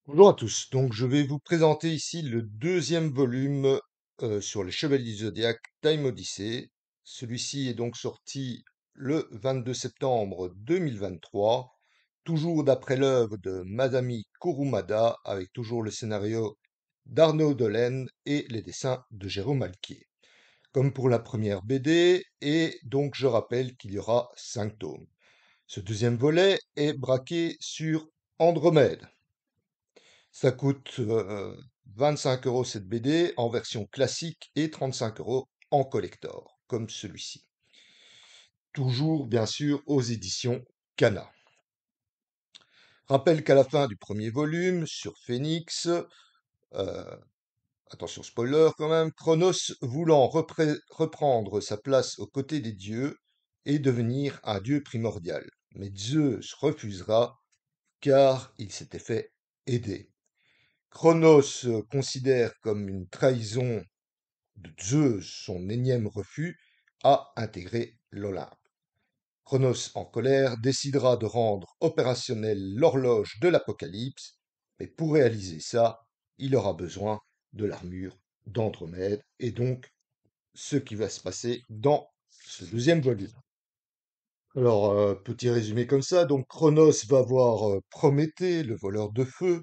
Bonjour à tous. Donc, je vais vous présenter ici le deuxième volume sur les Chevaliers du Zodiaque Time Odyssey. Celui-ci est donc sorti le 22 septembre 2023, toujours d'après l'œuvre de Madami Kurumada, avec toujours le scénario d'Arnaud Dolaine et les dessins de Jérôme Alquier. Comme pour la première BD, et donc je rappelle qu'il y aura 5 tomes. Ce deuxième volet est braqué sur Andromède. Ça coûte 25 € cette BD en version classique et 35 € en collector, comme celui-ci. Toujours, bien sûr, aux éditions Kana. Rappelle qu'à la fin du premier volume, sur Phoenix, euh, attention spoiler quand même, Chronos voulant reprendre sa place aux côtés des dieux et devenir un dieu primordial. Mais Zeus refusera car il s'était fait aider. Chronos considère comme une trahison de Zeus son énième refus à intégrer l'Olympe. Chronos, en colère, décidera de rendre opérationnelle l'horloge de l'Apocalypse, mais pour réaliser ça, il aura besoin de l'armure d'Andromède, et donc ce qui va se passer dans ce deuxième volume. Alors, petit résumé comme ça, donc Chronos va voir Prométhée, le voleur de feu,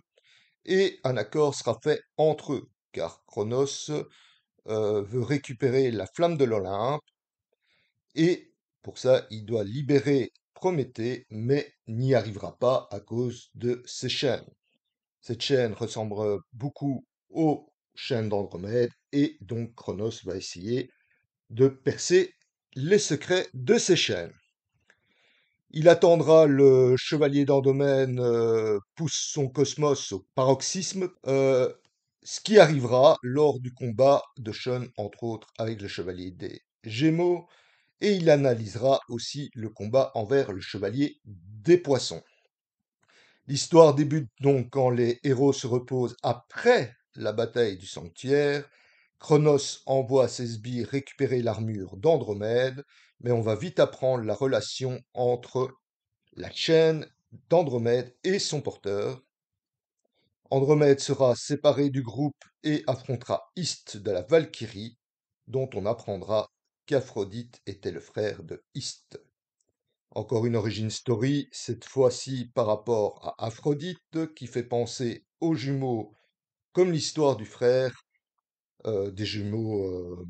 et un accord sera fait entre eux, car Chronos veut récupérer la flamme de l'Olympe, et pour ça, il doit libérer Prométhée, mais n'y arrivera pas à cause de ses chaînes. Cette chaîne ressemble beaucoup aux chaînes d'Andromède, et donc Chronos va essayer de percer les secrets de ces chaînes. Il attendra le chevalier d'Andromède pousse son cosmos au paroxysme, ce qui arrivera lors du combat de Sean, entre autres, avec le chevalier des Gémeaux, et il analysera aussi le combat envers le chevalier des Poissons. L'histoire débute donc quand les héros se reposent après la bataille du sanctuaire. Chronos envoie ses sbires récupérer l'armure d'Andromède, mais on va vite apprendre la relation entre la chaîne d'Andromède et son porteur. Andromède sera séparé du groupe et affrontera Iste de la Valkyrie, dont on apprendra qu'Aphrodite était le frère de Iste. Encore une origin story, cette fois-ci par rapport à Aphrodite, qui fait penser aux jumeaux, comme l'histoire du frère des jumeaux,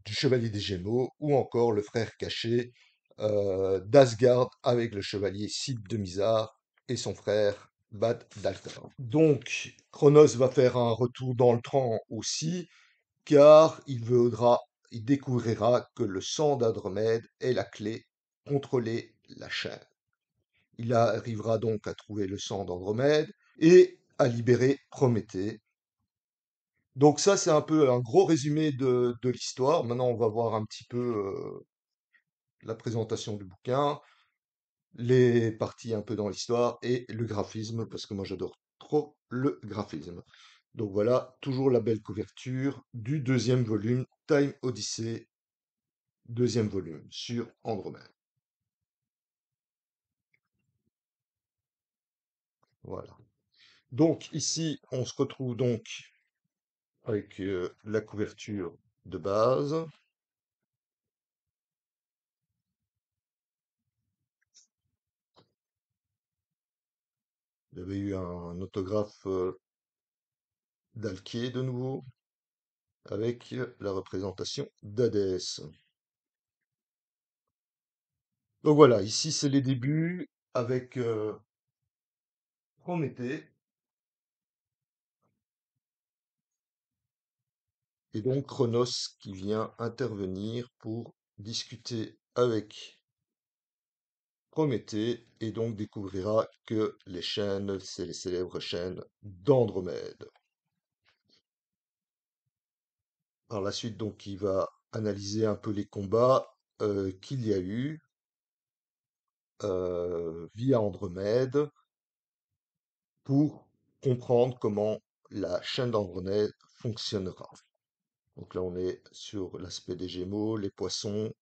du chevalier des Gémeaux, ou encore le frère caché d'Asgard avec le chevalier Cid de Mizar et son frère Bad Daltar. Donc, Chronos va faire un retour dans le temps aussi, car il découvrira que le sang d'Andromède est la clé pour contrôler la chaîne. Il arrivera donc à trouver le sang d'Andromède et à libérer Prométhée. Donc ça, c'est un peu un gros résumé de l'histoire. Maintenant, on va voir un petit peu la présentation du bouquin, les parties un peu dans l'histoire et le graphisme, parce que moi j'adore trop le graphisme. Donc voilà, toujours la belle couverture du deuxième volume, Time Odyssey, deuxième volume, sur Andromède. Voilà. Donc ici, on se retrouve donc avec la couverture de base. Il y avait eu un autographe d'Alquier de nouveau, avec la représentation d'Hadès. Donc voilà, ici c'est les débuts avec Prométhée, et donc Chronos qui vient intervenir pour discuter avec Prométhée, et donc découvrira que les chaînes, c'est les célèbres chaînes d'Andromède. Par la suite, donc, il va analyser un peu les combats qu'il y a eu via Andromède pour comprendre comment la chaîne d'Andromède fonctionnera. Donc là, on est sur l'aspect des Gémeaux, les poissons,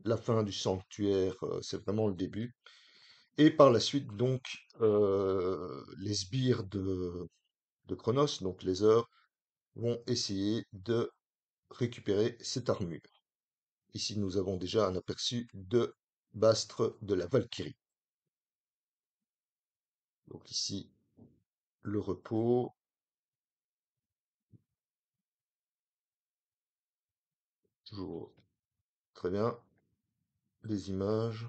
la fin du sanctuaire, c'est vraiment le début. Et par la suite, donc, les sbires de Chronos, donc les Heures, vont essayer de récupérer cette armure. Ici, nous avons déjà un aperçu de Bastre de la Valkyrie. Donc ici, le repos, toujours très bien, les images,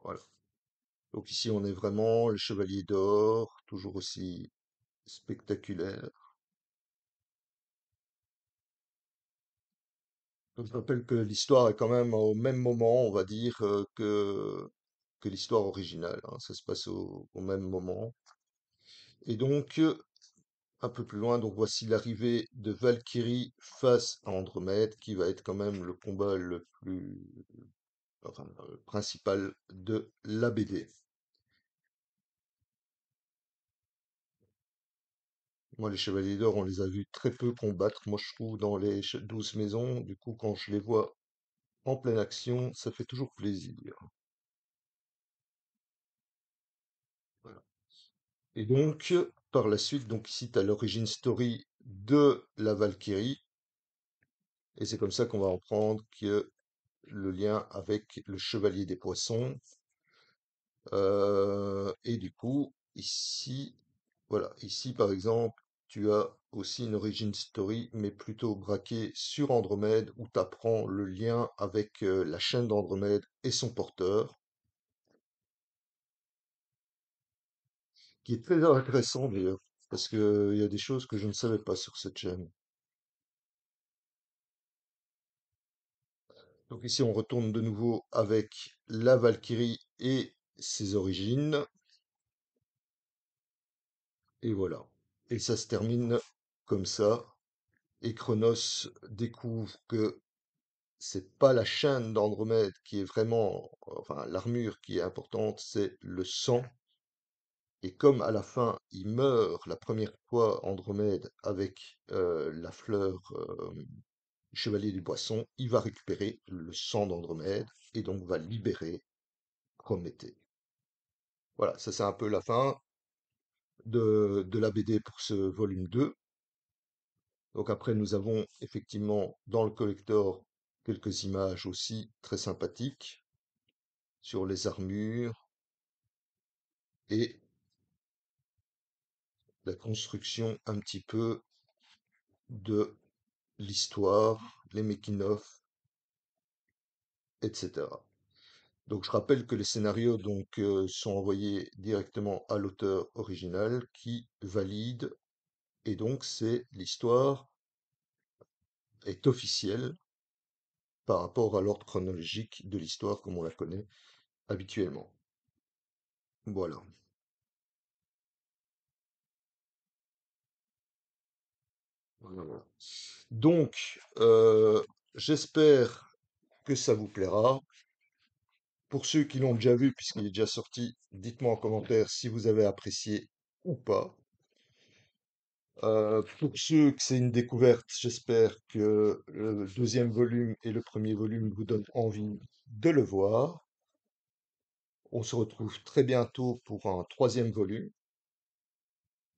voilà. Donc ici, on est vraiment le chevalier d'or, toujours aussi spectaculaire. Donc, je rappelle que l'histoire est quand même au même moment, on va dire, que l'histoire originale, hein. Ça se passe au même moment. Et donc, un peu plus loin, donc voici l'arrivée de Valkyrie face à Andromède, qui va être quand même le combat le plus, enfin, principal de la BD. Moi, les Chevaliers d'Or, on les a vus très peu combattre. Moi, je trouve dans les 12 maisons, du coup, quand je les vois en pleine action, ça fait toujours plaisir. Voilà. Et donc, par la suite, donc ici, tu as l'origin story de la Valkyrie. Et c'est comme ça qu'on va apprendre que le lien avec le Chevalier des Poissons. Et du coup, ici, voilà, ici par exemple, tu as aussi une origin story, mais plutôt braquée sur Andromède, où tu apprends le lien avec la chaîne d'Andromède et son porteur, qui est très intéressant d'ailleurs, parce qu'il y a des choses que je ne savais pas sur cette chaîne. Donc ici, on retourne de nouveau avec la Valkyrie et ses origines, et voilà. Et ça se termine comme ça. Et Chronos découvre que c'est pas la chaîne d'Andromède qui est vraiment, enfin, l'armure qui est importante, c'est le sang. Et comme à la fin, il meurt la première fois, Andromède, avec la fleur du Chevalier du Poisson, il va récupérer le sang d'Andromède et donc va libérer Prométhée. Voilà, ça c'est un peu la fin de la BD pour ce volume 2. Donc après, nous avons effectivement dans le collector quelques images aussi très sympathiques sur les armures et la construction un petit peu de l'histoire, les making-of, etc. Donc je rappelle que les scénarios donc sont envoyés directement à l'auteur original qui valide et donc c'est l'histoire est officielle par rapport à l'ordre chronologique de l'histoire comme on la connaît habituellement. Voilà. Voilà. Donc, j'espère que ça vous plaira. Pour ceux qui l'ont déjà vu, puisqu'il est déjà sorti, dites-moi en commentaire si vous avez apprécié ou pas. Pour ceux que c'est une découverte, j'espère que le deuxième volume et le premier volume vous donnent envie de le voir. On se retrouve très bientôt pour un troisième volume.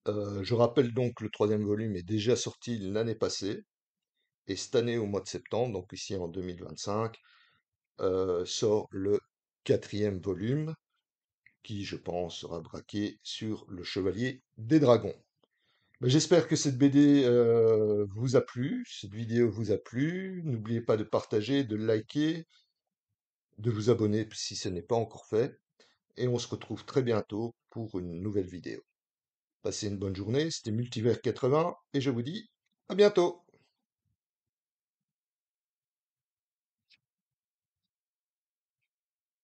Je rappelle donc que le troisième volume est déjà sorti l'année passée, et cette année, au mois de septembre, donc ici en 2025, sort le quatrième volume, qui, je pense, sera braqué sur le Chevalier des Dragons. Ben, j'espère que cette BD vous a plu, cette vidéo vous a plu. N'oubliez pas de partager, de liker, de vous abonner si ce n'est pas encore fait. Et on se retrouve très bientôt pour une nouvelle vidéo. Passez une bonne journée, c'était Multivers 80 et je vous dis à bientôt.